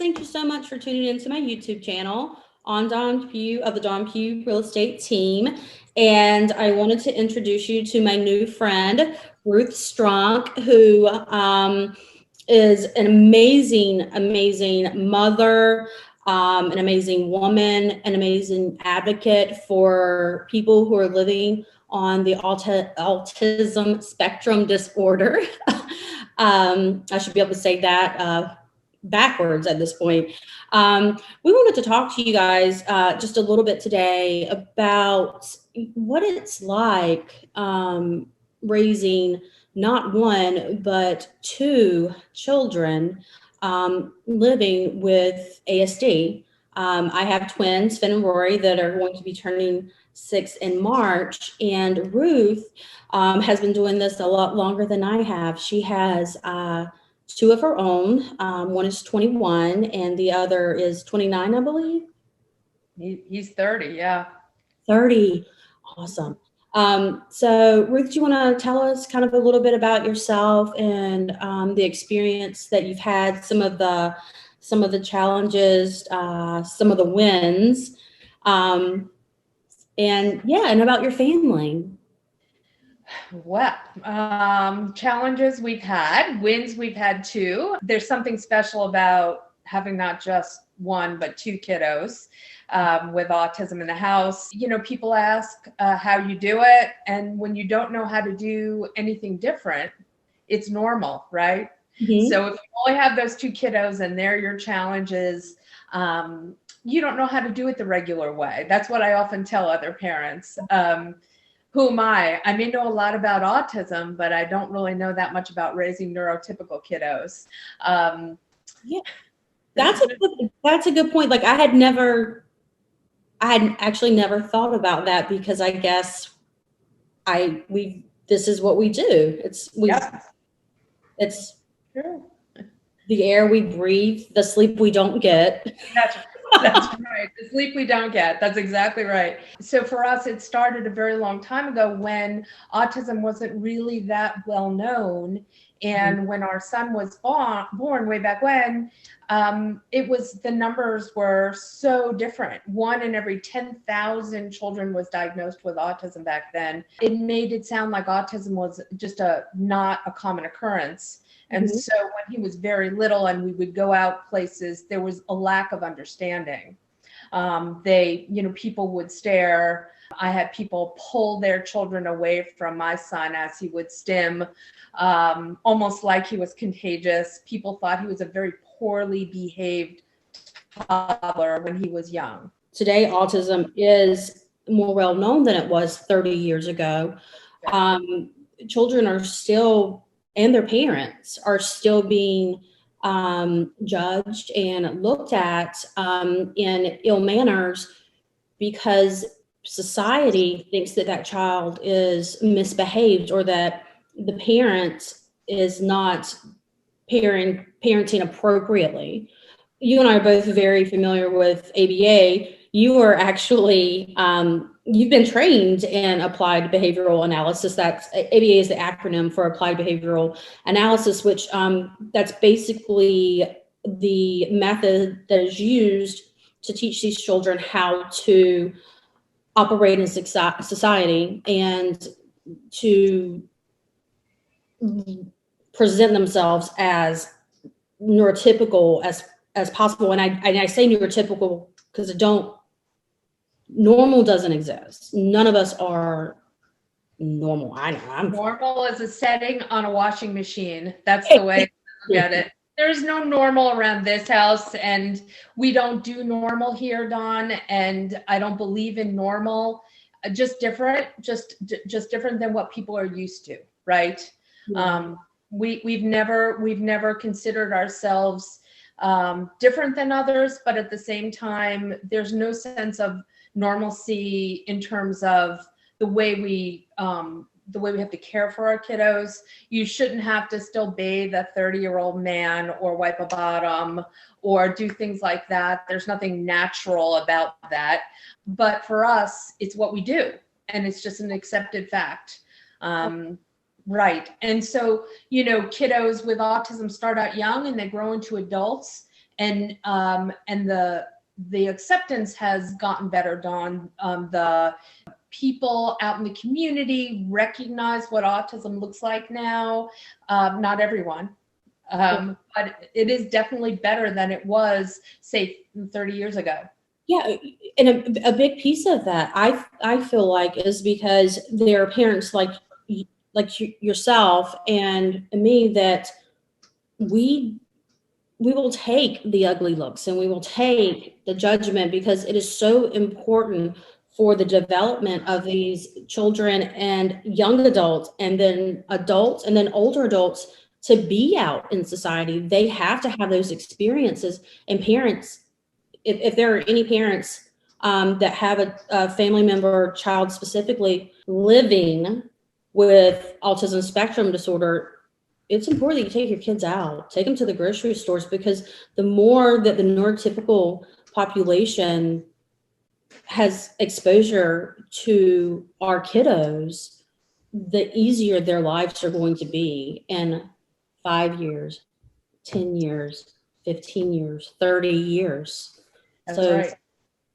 thank you so much for tuning into my YouTube channel on Don Pugh of the Don Pugh Real Estate Team. And I wanted to introduce you to my new friend, Ruth Strunk, who is an amazing, amazing mother, an amazing woman, an amazing advocate for people who are living on the autism spectrum disorder. I should be able to say that backwards at this point. We wanted to talk to you guys just a little bit today about what it's like raising not one, but two children living with ASD. I have twins, Finn and Rory, that are going to be turning 6 in March. And Ruth has been doing this a lot longer than I have. She has two of her own. One is 21 and the other is 29, I believe. He's 30, yeah. 30. Awesome. So Ruth, do you want to tell us kind of a little bit about yourself and the experience that you've had, some of the challenges, some of the wins, and about your family? Well, challenges we've had, wins we've had too. There's something special about having not just one, but two kiddos with autism in the house. You know, people ask how you do it. And when you don't know how to do anything different, it's normal, right? Mm-hmm. So if you only have those two kiddos and they're your challenges, you don't know how to do it the regular way. That's what I often tell other parents. Who am I? I may know a lot about autism, but I don't really know that much about raising neurotypical kiddos. Yeah, that's a good point. Like I had actually never thought about that, because I guess this is what we do. It's true. The air we breathe, the sleep we don't get. That's right. The sleep we don't get. That's exactly right. So for us, it started a very long time ago when autism wasn't really that well known. And when our son was born way back when, the numbers were so different. 1 in every 10,000 children was diagnosed with autism back then. It made it sound like autism was just not a common occurrence. And so when he was very little and we would go out places, there was a lack of understanding. People would stare. I had people pull their children away from my son as he would stim, almost like he was contagious. People thought he was a very poorly behaved toddler when he was young. Today, autism is more well known than it was 30 years ago. Children are still, and their parents are still being judged and looked at in ill manners, because society thinks that child is misbehaved, or that the parent is not parenting appropriately. You and I are both very familiar with ABA. You are actually you've been trained in applied behavioral analysis. That's ABA is the acronym for applied behavioral analysis, which that's basically the method that is used to teach these children how to operate in society and to present themselves as neurotypical as possible. And I say neurotypical because normal doesn't exist. None of us are normal. I know. Normal is a setting on a washing machine. That's the way I look at it. There's no normal around this house, and we don't do normal here, Dawn. And I don't believe in normal. Just different than what people are used to, right? Yeah. We've never considered ourselves different than others, but at the same time, there's no sense of normalcy in terms of the way we have to care for our kiddos. You shouldn't have to still bathe a 30-year-old man or wipe a bottom or do things like that. There's nothing natural about that. But for us, it's what we do, and it's just an accepted fact. Right. And so, kiddos with autism start out young and they grow into adults. and the acceptance has gotten better, Dawn. The people out in the community recognize what autism looks like now. Not everyone, but it is definitely better than it was, say, 30 years ago. Yeah, and a big piece of that, I feel like, is because there are parents like yourself and me that we will take the ugly looks and we will take the judgment, because it is so important for the development of these children and young adults, and then adults, and then older adults, to be out in society. They have to have those experiences. And parents, if there are any parents that have a family member or child specifically living with autism spectrum disorder, it's important that you take your kids out, take them to the grocery stores, because the more that the neurotypical population has exposure to our kiddos, the easier their lives are going to be in 5 years, 10 years, 15 years, 30 years. That's right.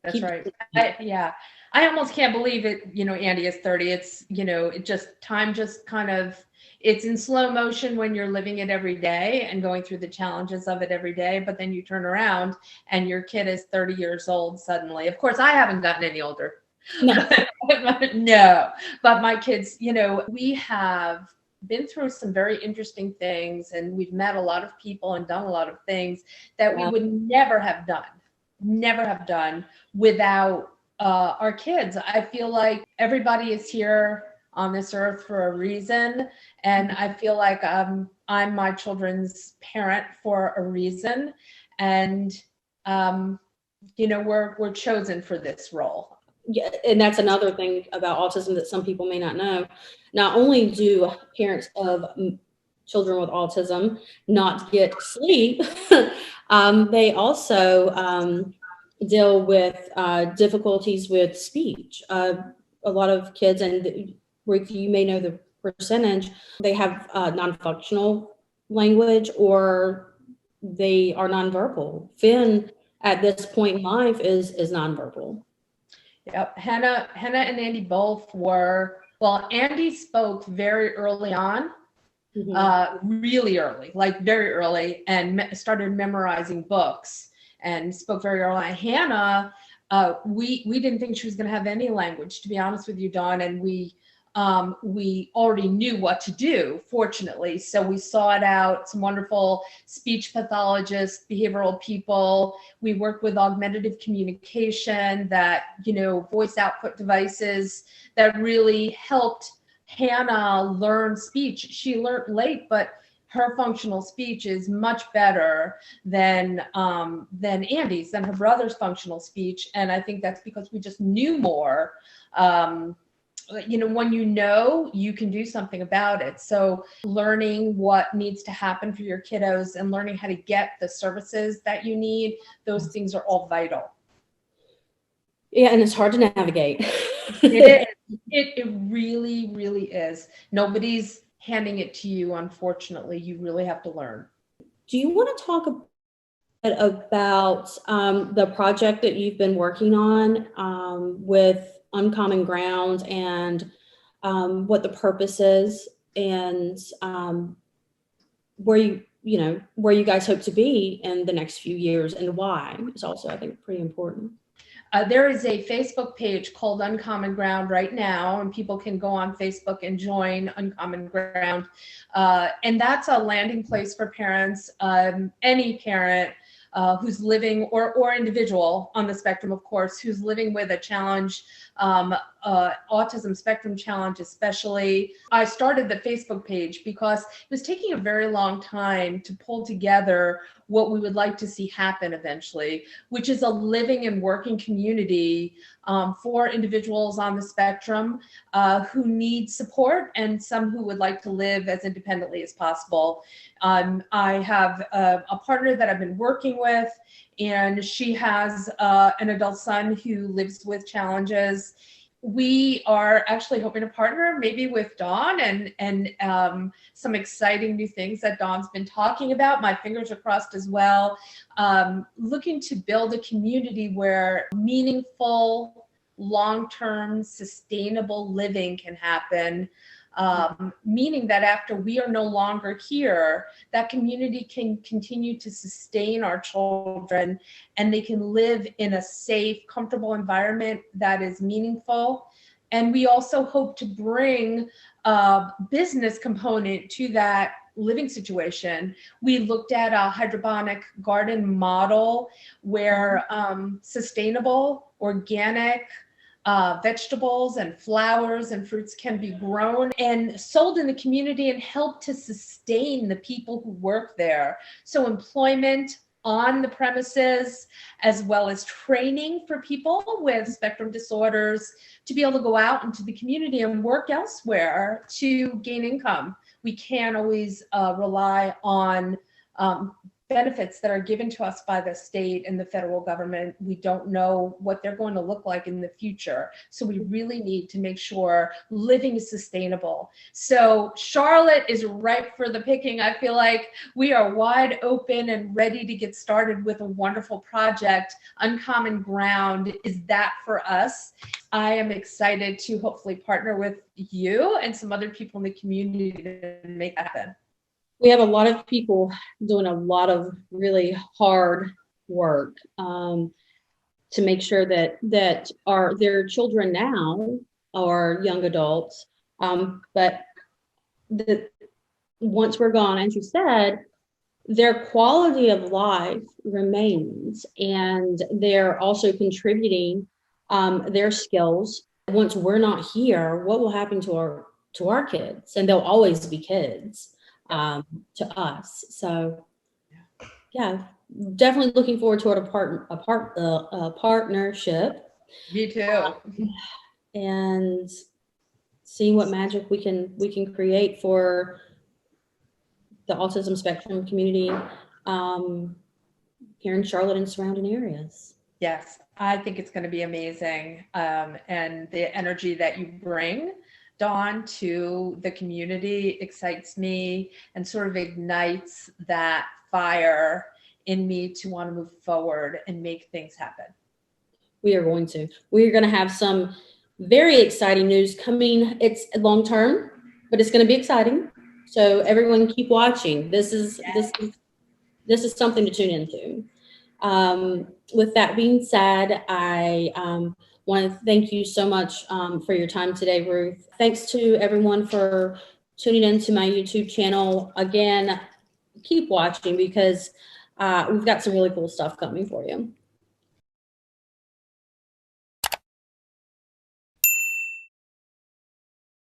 That's right. I almost can't believe it. Andy is 30. It's, time just kind of, it's in slow motion when you're living it every day and going through the challenges of it every day. But then you turn around and your kid is 30 years old suddenly. Of course, I haven't gotten any older. No, no, but my kids, we have been through some very interesting things, and we've met a lot of people and done a lot of things that we would never have done without our kids. I feel like everybody is here on this earth for a reason, and I feel like I'm my children's parent for a reason, and we're chosen for this role. Yeah, and that's another thing about autism that some people may not know. Not only do parents of children with autism not get sleep, they also deal with difficulties with speech. A lot of kids, and Ruth, you may know the percentage, they have non-functional language, or they are nonverbal. Finn, at this point in life, is nonverbal. Yep. Hannah and Andy both were, well, Andy spoke very early on, really early, like very early, and started memorizing books and spoke very early. Hannah, we didn't think she was going to have any language, to be honest with you, Dawn, and we already knew what to do, fortunately. So we sought out some wonderful speech pathologists, behavioral people. We worked with augmentative communication, that, voice output devices that really helped Hannah learn speech. She learned late, but her functional speech is much better than Andy's, than her brother's functional speech. And I think that's because we just knew more. When you can do something about it. So learning what needs to happen for your kiddos and learning how to get the services that you need, those things are all vital. Yeah, and it's hard to navigate. It is. It really, really is. Nobody's handing it to you, unfortunately. You really have to learn. Do you want to talk a bit about the project that you've been working on with Uncommon Ground, and what the purpose is, and where you guys hope to be in the next few years, and why is also, I think, pretty important. There is a Facebook page called Uncommon Ground right now, and people can go on Facebook and join Uncommon Ground. And that's a landing place for parents, any parent who's living, or individual on the spectrum, of course, who's living with a challenge, autism spectrum challenge especially. I started the Facebook page because it was taking a very long time to pull together what we would like to see happen eventually, which is a living and working community for individuals on the spectrum who need support, and some who would like to live as independently as possible. I have a partner that I've been working with, and she has an adult son who lives with challenges. we are actually hoping to partner maybe with Dawn and some exciting new things that Dawn's been talking about. My fingers are crossed as well. Looking to build a community where meaningful, long-term, sustainable living can happen. Meaning that after we are no longer here, that community can continue to sustain our children and they can live in a safe, comfortable environment that is meaningful. And we also hope to bring a business component to that living situation. We looked at a hydroponic garden model where sustainable, organic, vegetables and flowers and fruits can be grown and sold in the community and help to sustain the people who work there. So employment on the premises, as well as training for people with spectrum disorders to be able to go out into the community and work elsewhere to gain income. We can't always rely on benefits that are given to us by the state and the federal government. We don't know what they're going to look like in the future. So we really need to make sure living is sustainable. So Charlotte is ripe for the picking. I feel like we are wide open and ready to get started with a wonderful project. Uncommon Ground is that for us. I am excited to hopefully partner with you and some other people in the community to make that happen. We have a lot of people doing a lot of really hard work to make sure that their children now are young adults, but that once we're gone, as you said, their quality of life remains, and they're also contributing their skills. Once we're not here, what will happen to our kids? And they'll always be kids. To us. So yeah, definitely looking forward to a partnership. Me too. And seeing what magic we can create for the autism spectrum community here in Charlotte and surrounding areas. Yes, I think it's going to be amazing. And the energy that you bring, Dawn, to the community excites me and sort of ignites that fire in me to want to move forward and make things happen. We're going to have some very exciting news coming. It's long term, but it's going to be exciting. So everyone keep watching. This is something to tune into. With that being said, I want to thank you so much for your time today, Ruth. Thanks to everyone for tuning into my YouTube channel. Again, keep watching because we've got some really cool stuff coming for you.